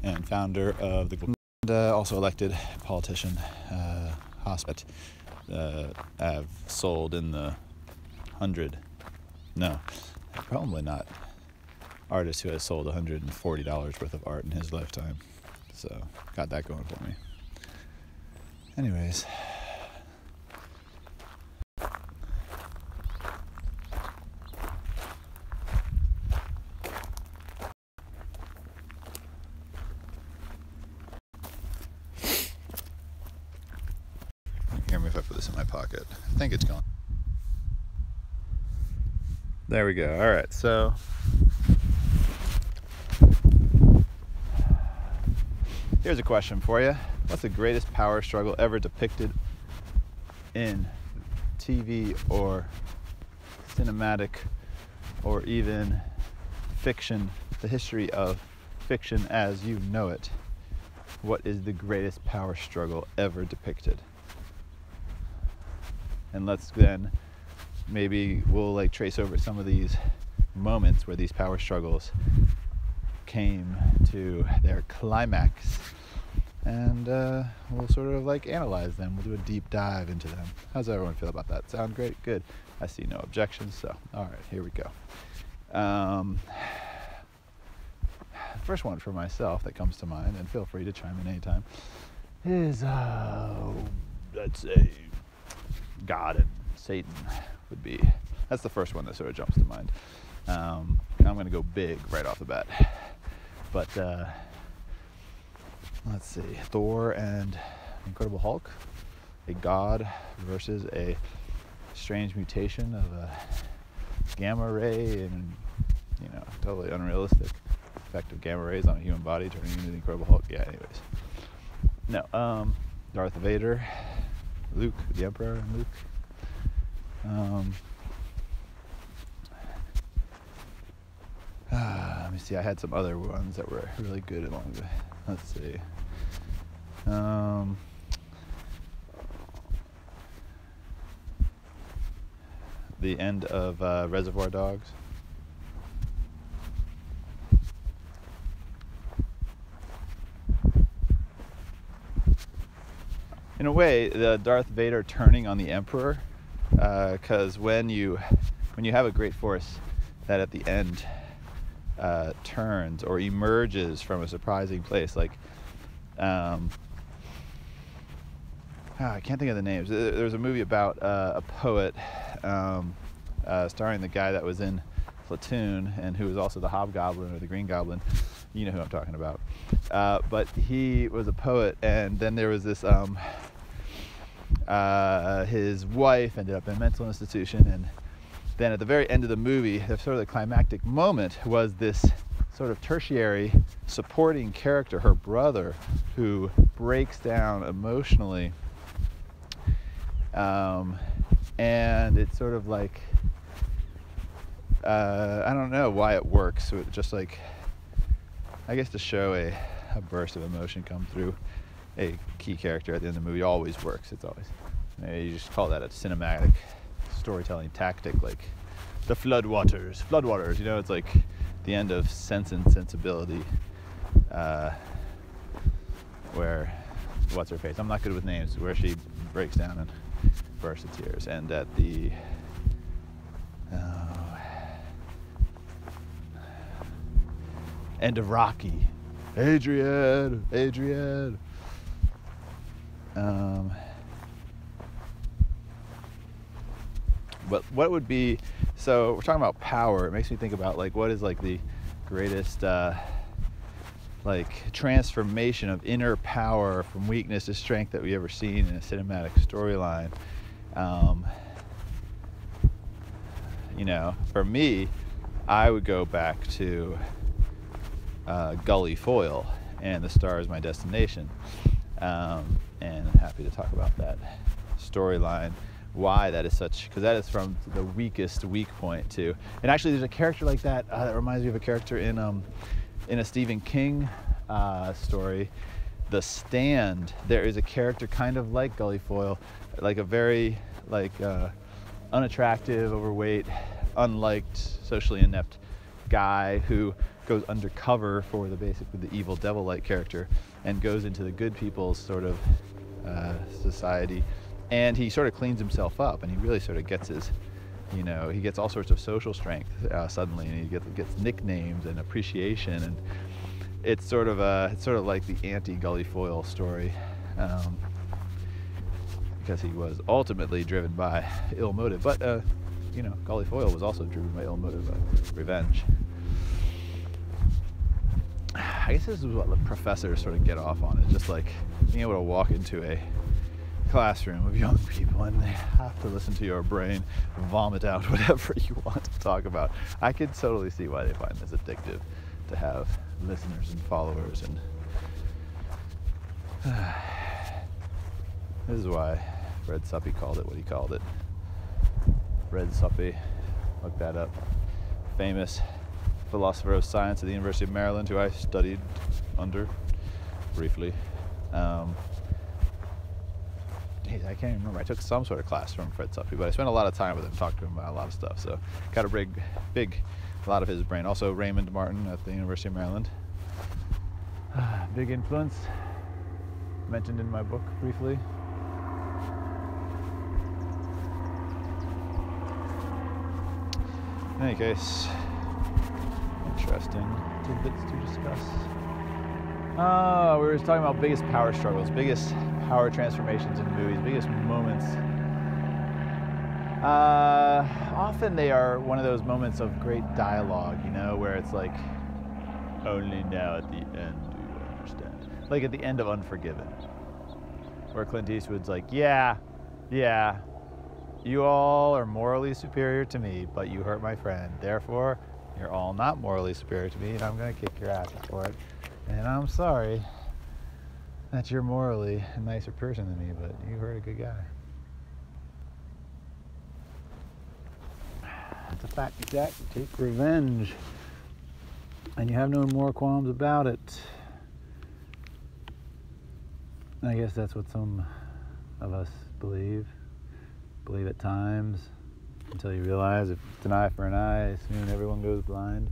and founder of the also elected politician, hospital. Have sold in the probably not, artist who has sold $140 worth of art in his lifetime. So got that going for me. Anyways, hear me if I put this in my pocket. I think it's gone. There we go. All right, so here's a question for you. What's the greatest power struggle ever depicted in TV or cinematic or even fiction, the history of fiction as you know it? What is the greatest power struggle ever depicted? And let's then, maybe we'll trace over some of these moments where these power struggles came to their climax, and we'll sort of analyze them. We'll do a deep dive into them. How's everyone feel about that? Sound great? Good. I see no objections, so all right, here we go. First one for myself that comes to mind, and feel free to chime in anytime, is let's say God and Satan would be. That's the first one that sort of jumps to mind. I'm going to go big right off the bat. But let's see, Thor and Incredible Hulk, a god versus a strange mutation of a gamma ray, and totally unrealistic effect of gamma rays on a human body turning into the Incredible Hulk. Yeah, anyways. No, Darth Vader, Luke, the Emperor, and Luke. Let me see, I had some other ones that were really good along the way. Let's see. The end of Reservoir Dogs. In a way, the Darth Vader turning on the Emperor, because when you have a great force that at the end turns or emerges from a surprising place, I can't think of the names. There's a movie about a poet starring the guy that was in Platoon and who was also the Hobgoblin or the Green Goblin. You know who I'm talking about. But he was a poet, and then there was this his wife ended up in a mental institution, and then at the very end of the movie, the sort of the climactic moment was this sort of tertiary supporting character, her brother, who breaks down emotionally, and it's sort of I don't know why it works. So it just I guess to show a burst of emotion come through a key character at the end of the movie always works. It's always, you just call that a cinematic storytelling tactic, like the floodwaters, it's like the end of Sense and Sensibility, where, what's her face, I'm not good with names, where she breaks down and bursts into tears. And at the end of Rocky, Adrian. But what would be, so we're talking about power. It makes me think about what is the greatest transformation of inner power from weakness to strength that we ever seen in a cinematic storyline. For me, I would go back to Gully Foyle and The Star Is My Destination, and I'm happy to talk about that storyline, why that is such, because that is from the weakest weak point to, and actually there's a character like that that reminds me of a character in a Stephen King story, The Stand. There is a character kind of like Gully Foyle, a very unattractive, overweight, unliked, socially inept guy who goes undercover for basically the evil devil-like character and goes into the good people's sort of society, and he sort of cleans himself up, and he really sort of gets his, he gets all sorts of social strength suddenly, and he gets nicknames and appreciation, and it's sort of like the anti-Gully Foyle story, because he was ultimately driven by ill motive, but Gully Foyle was also driven by ill motive, revenge. I guess this is what the professors sort of get off on, is just like being able to walk into a classroom of young people and they have to listen to your brain vomit out whatever you want to talk about. I could totally see why they find this addictive, to have listeners and followers, and this is why Fred Suppy called it what he called it. Fred Suppy, look that up. Famous philosopher of science at the University of Maryland, who I studied under briefly. I can't even remember. I took some sort of class from Fred Suppy, but I spent a lot of time with him, talked to him about a lot of stuff. So got a big lot of his brain. Also Raymond Martin at the University of Maryland. Big influence, mentioned in my book briefly. In any case, interesting tidbits to discuss. We were talking about biggest power struggles, biggest power transformations in movies, biggest moments. Often they are one of those moments of great dialogue, where it's like, only now at the end do you understand. Like at the end of Unforgiven, where Clint Eastwood's like, yeah, you all are morally superior to me, but you hurt my friend. Therefore, you're all not morally superior to me, and I'm going to kick your ass for it. And I'm sorry that you're morally a nicer person than me, but you hurt a good guy. It's a fact, Jack. Take revenge. And you have no more qualms about it. I guess that's what some of us believe at times, until you realize if it's an eye for an eye, soon everyone goes blind.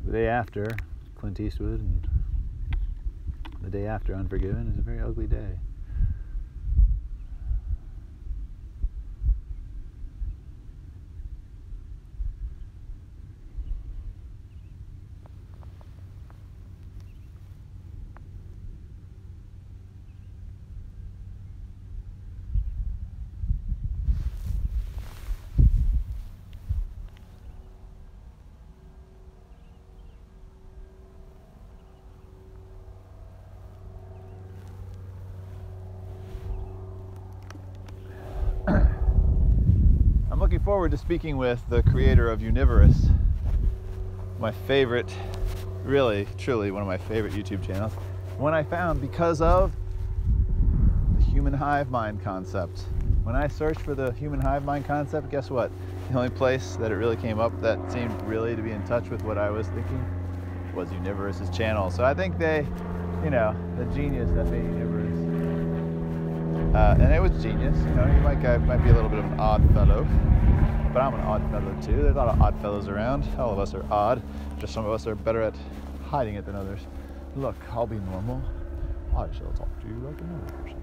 The day after Clint Eastwood and the day after Unforgiven is a very ugly day. I'm looking forward to speaking with the creator of Universe, my favorite, really, truly one of my favorite YouTube channels, one I found because of the human hive mind concept. When I searched for the human hive mind concept, guess what? The only place that it really came up that seemed really to be in touch with what I was thinking was Universe's channel. So I think they, the genius that made Universe. And it was genius, he might be a little bit of an odd fellow, but I'm an odd fellow too. There's a lot of odd fellows around. All of us are odd, just some of us are better at hiding it than others. Look, I'll be normal. I shall talk to you like a normal person.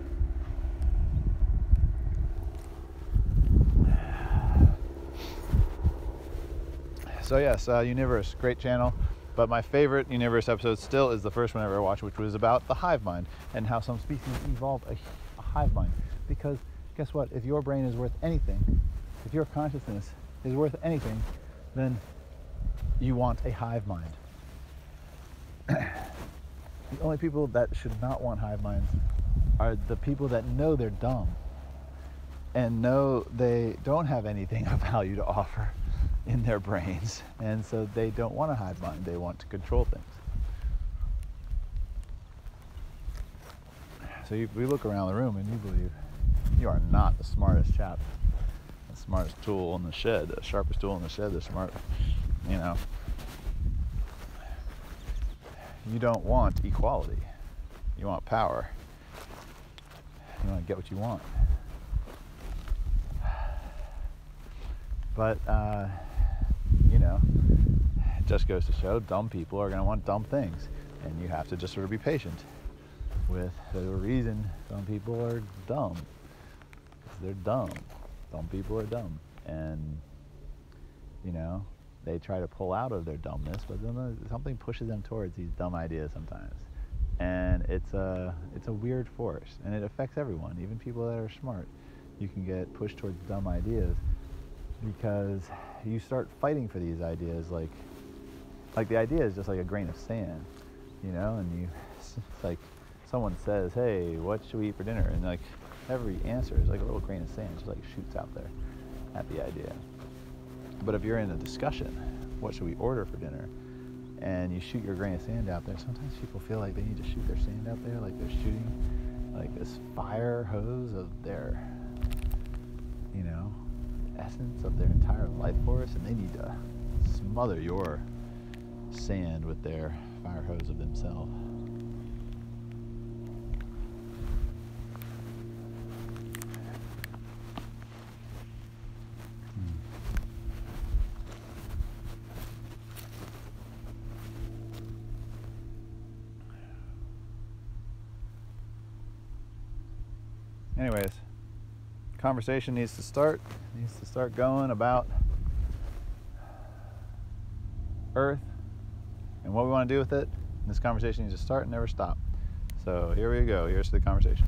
So yes, Universe, great channel. But my favorite Universe episode still is the first one I ever watched, which was about the hive mind and how some species evolved a hive mind. Because guess what? If your brain is worth anything, if your consciousness is worth anything, then you want a hive mind. The only people that should not want hive minds are the people that know they're dumb and know they don't have anything of value to offer in their brains, and so they don't want a hive mind. They want to control things. So we look around the room and you believe you are not the smartest chap, the smartest tool in the shed, the sharpest tool in the shed, the smart, You don't want equality. You want power. You want to get what you want. But, you know, it just goes to show dumb people are going to want dumb things. And you have to just sort of be patient with the reason some people are dumb. They're dumb. Dumb people are dumb. And, you know, they try to pull out of their dumbness, but then something pushes them towards these dumb ideas sometimes. And it's a weird force, and it affects everyone, even people that are smart. You can get pushed towards dumb ideas because you start fighting for these ideas like the idea is just like a grain of sand, you know, and it's like someone says, hey, what should we eat for dinner? And like every answer is like a little grain of sand, just like shoots out there at the idea. But if you're in a discussion, what should we order for dinner? And you shoot your grain of sand out there, sometimes people feel like they need to shoot their sand out there, like they're shooting like this fire hose of their, you know, essence of their entire life force, and they need to smother your sand with their fire hose of themselves. Anyways, conversation needs to start going about Earth and what we want to do with it. And this conversation needs to start and never stop. So here we go. Here's the conversation.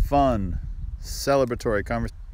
Fun, celebratory conversation.